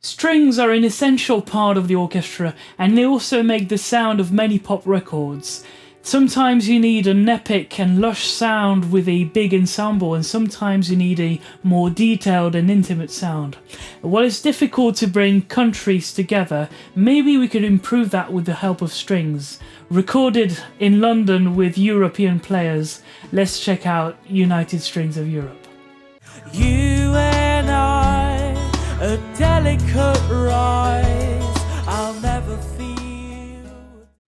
Strings are an essential part of the orchestra, and they also make the sound of many pop records. Sometimes you need an epic and lush sound with a big ensemble, and sometimes you need a more detailed and intimate sound. While it's difficult to bring countries together, maybe we could improve that with the help of strings. Recorded in London with European players, let's check out United Strings of Europe. You and I, a delicate rise, I'll never feel.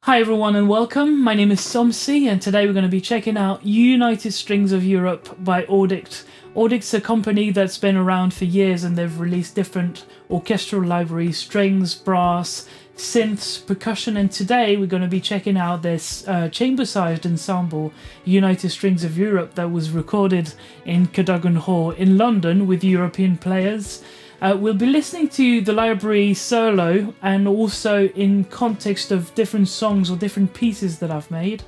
Hi everyone and welcome, my name is ThomC and today we're going to be checking out United Strings of Europe by Auddict. Audict's a company that's been around for years and they've released different orchestral libraries, strings, brass, synths, percussion, and today we're going to be checking out this chamber-sized ensemble, United Strings of Europe, that was recorded in Cadogan Hall in London with European players. We'll be listening to the library solo and also in context of different songs or different pieces that I've made.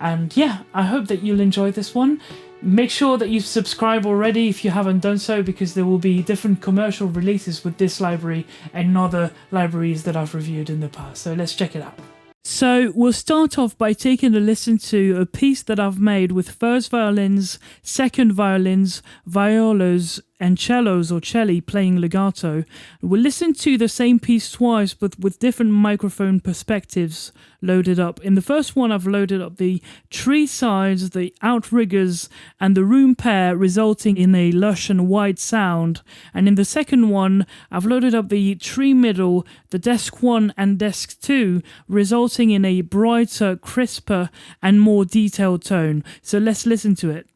And yeah, I hope that you'll enjoy this one. Make sure that you subscribe already if you haven't done so, because there will be different commercial releases with this library and other libraries that I've reviewed in the past. So let's check it out. So we'll start off by taking a listen to a piece that I've made with first violins, second violins, violas, and cellos or celli playing legato. We'll listen to the same piece twice but with different microphone perspectives loaded up. In the first one I've loaded up the tree sides, the outriggers and the room pair, resulting in a lush and wide sound. And in the second one I've loaded up the tree middle, the desk 1 and desk 2, resulting in a brighter, crisper and more detailed tone. So let's listen to it.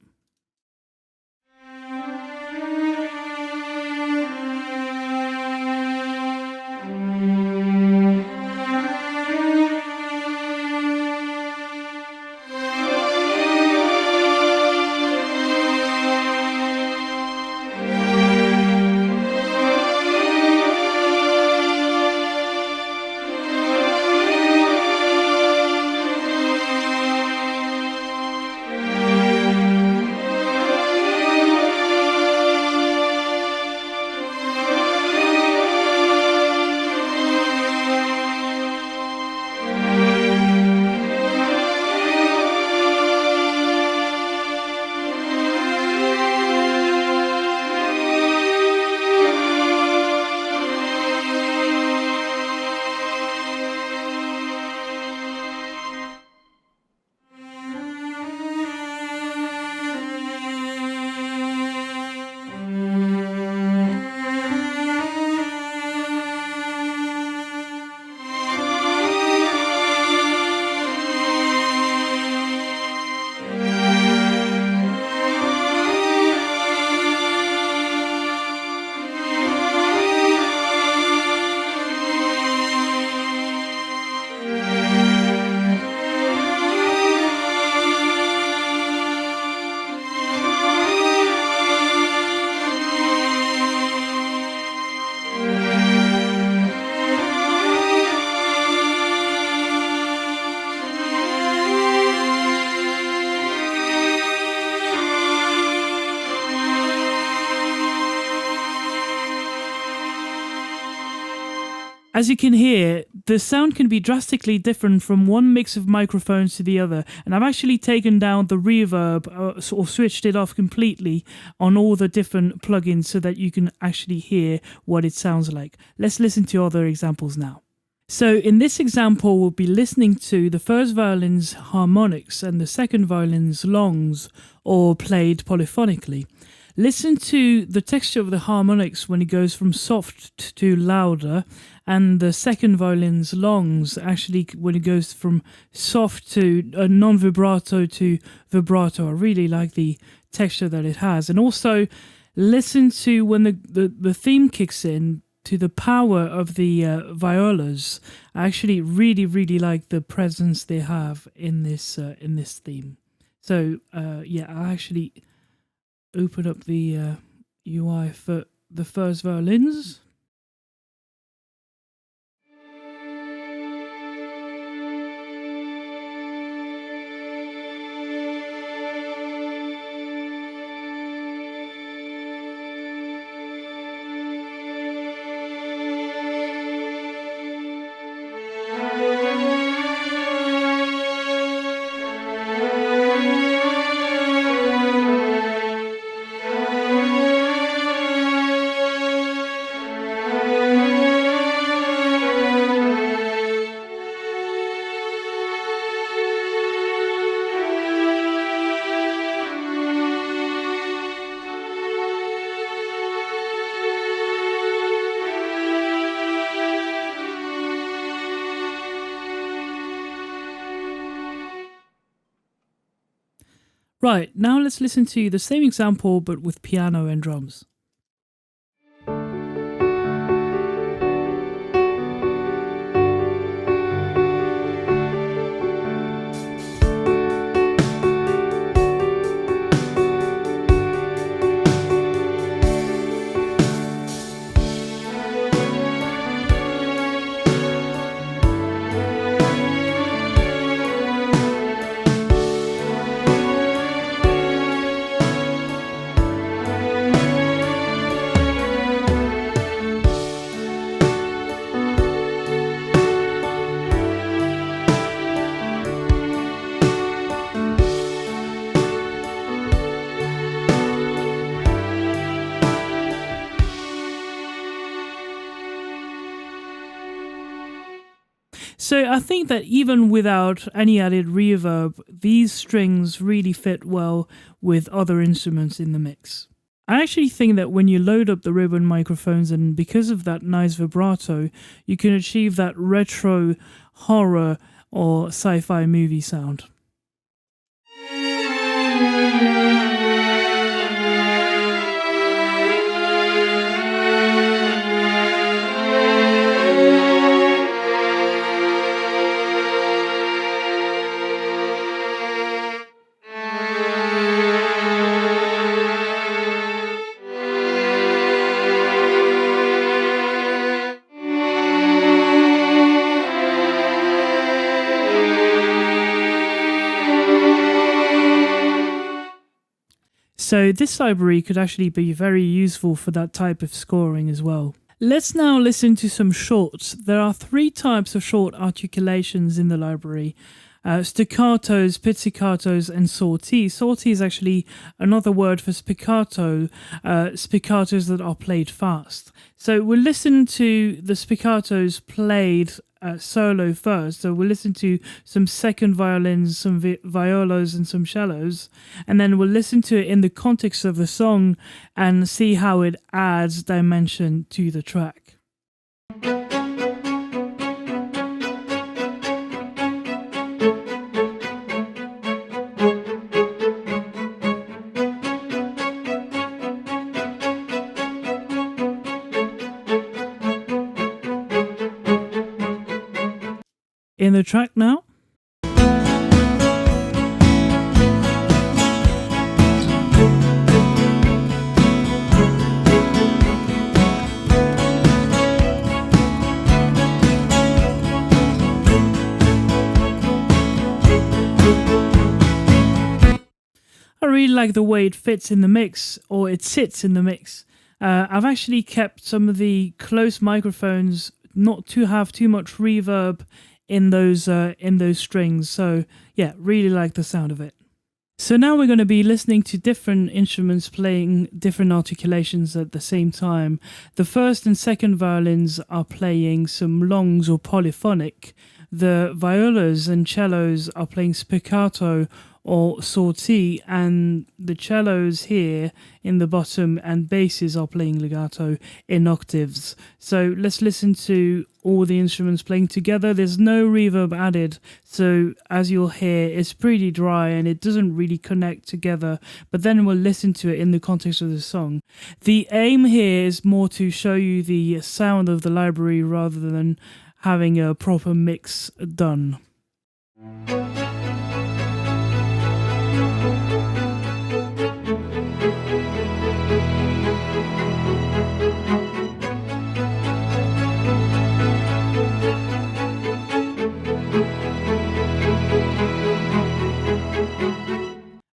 As you can hear, the sound can be drastically different from one mix of microphones to the other, and I've actually taken down the reverb or switched it off completely on all the different plugins so that you can actually hear what it sounds like. Let's listen to other examples now. So in this example, we'll be listening to the first violin's harmonics and the second violin's longs, or played polyphonically. Listen to the texture of the harmonics when it goes from soft to louder, and the second violin's longs actually when it goes from soft to non-vibrato to vibrato. I really like the texture that it has. And also listen to when the theme kicks in, to the power of the violas. I actually really like the presence they have in this theme. So yeah, I actually open up the UI for the first violins. Right, now let's listen to the same example but with piano and drums. So I think that even without any added reverb, these strings really fit well with other instruments in the mix. I actually think that when you load up the ribbon microphones, and because of that nice vibrato, you can achieve that retro horror or sci-fi movie sound. So this library could actually be very useful for that type of scoring as well. Let's now listen to some shorts. There are 3 types of short articulations in the library. Staccatos, pizzicatos, and sorti. Sorti is actually another word for spiccato, spiccatos that are played fast. So we'll listen to the spiccatos played solo first. So we'll listen to some second violins, some violas, and some cellos, and then we'll listen to it in the context of the song and see how it adds dimension to the track. In the track now. I really like the way it fits in the mix, or it sits in the mix. I've actually kept some of the close microphones not to have too much reverb in those strings. So yeah, really like the sound of it. So now we're going to be listening to different instruments playing different articulations at the same time. The first and second violins are playing some longs or polyphonic. The violas and cellos are playing spiccato or sorti, and the cellos here in the bottom and basses are playing legato in octaves. So let's listen to all the instruments playing together. There's no reverb added, so as you'll hear, it's pretty dry and it doesn't really connect together, but then we'll listen to it in the context of the song. The aim here is more to show you the sound of the library rather than having a proper mix done.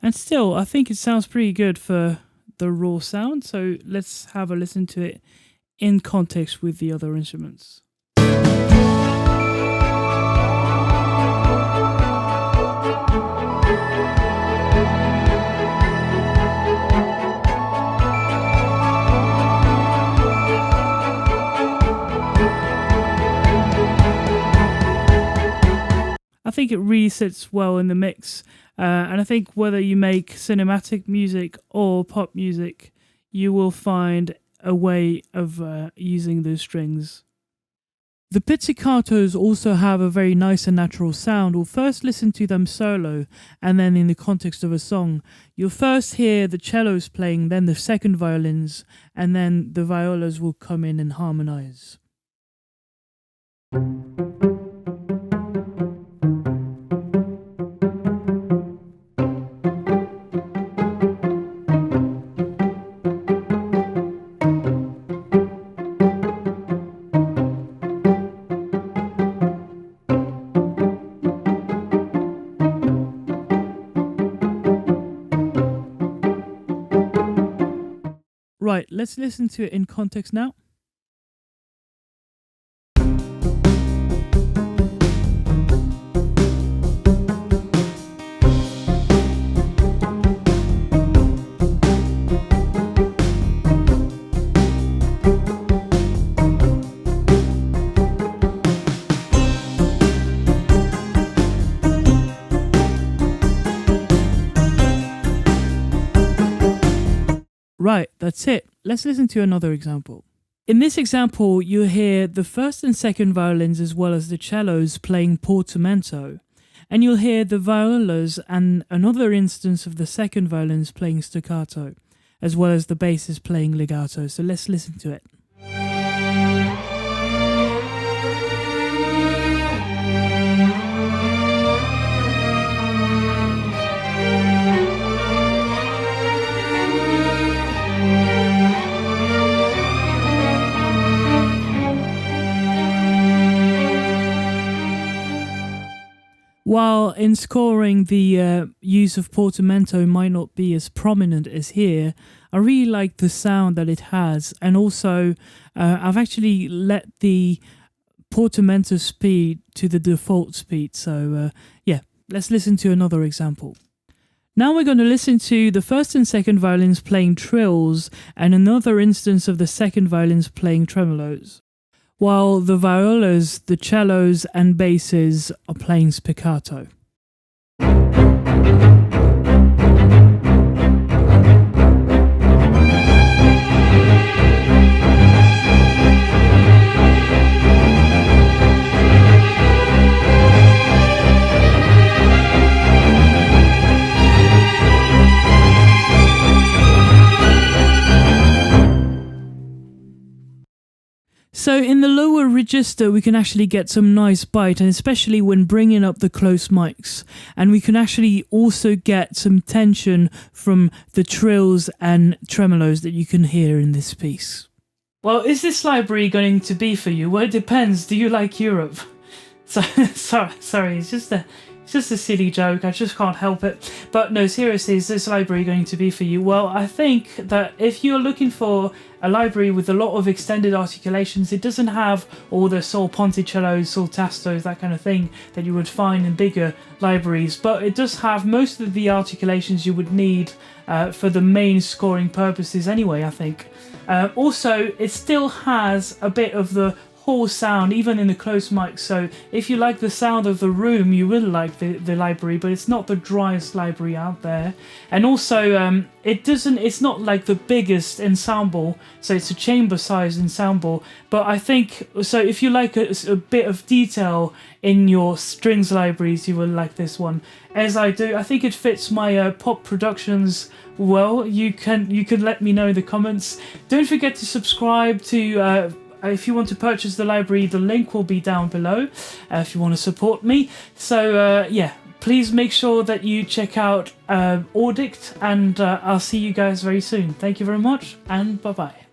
And still, I think it sounds pretty good for the raw sound, so let's have a listen to it in context with the other instruments. I think it really sits well in the mix. And I think whether you make cinematic music or pop music, you will find a way of using those strings. The pizzicatos also have a very nice and natural sound. We'll first listen to them solo, and then in the context of a song. You'll first hear the cellos playing, then the second violins, and then the violas will come in and harmonize. Right, let's listen to it in context now. Right, that's it. Let's listen to another example. In this example, you hear the first and second violins as well as the cellos playing portamento, and you'll hear the violas and another instance of the second violins playing staccato, as well as the basses playing legato. So let's listen to it. While in scoring the use of portamento might not be as prominent as here, I really like the sound that it has, and also I've actually let the portamento speed to the default speed, so yeah, let's listen to another example. Now we're going to listen to the first and second violins playing trills and another instance of the second violins playing tremolos, while the violas, the cellos and basses are playing spiccato. So in the lower register, we can actually get some nice bite, and especially when bringing up the close mics. And we can actually also get some tension from the trills and tremolos that you can hear in this piece. Well, is this library going to be for you? Well, it depends. Do you like Europe? Sorry, it's just a silly joke. I just can't help it. But no, seriously, is this library going to be for you? Well, I think that if you're looking for a library with a lot of extended articulations, it doesn't have all the sol ponticellos, sol tastos, that kind of thing that you would find in bigger libraries, but it does have most of the articulations you would need for the main scoring purposes anyway, I think. Also, it still has a bit of the whole sound, even in the close mic, so if you like the sound of the room, you will like the library, but it's not the driest library out there. And also, it's not like the biggest ensemble, so it's a chamber sized ensemble, but I think, so if you like a bit of detail in your strings libraries, you will like this one. As I do, I think it fits my pop productions well. You can let me know in the comments. Don't forget to subscribe to if you want to purchase the library, the link will be down below if you want to support me. So yeah, please make sure that you check out Auddict, and I'll see you guys very soon. Thank you very much, and bye bye.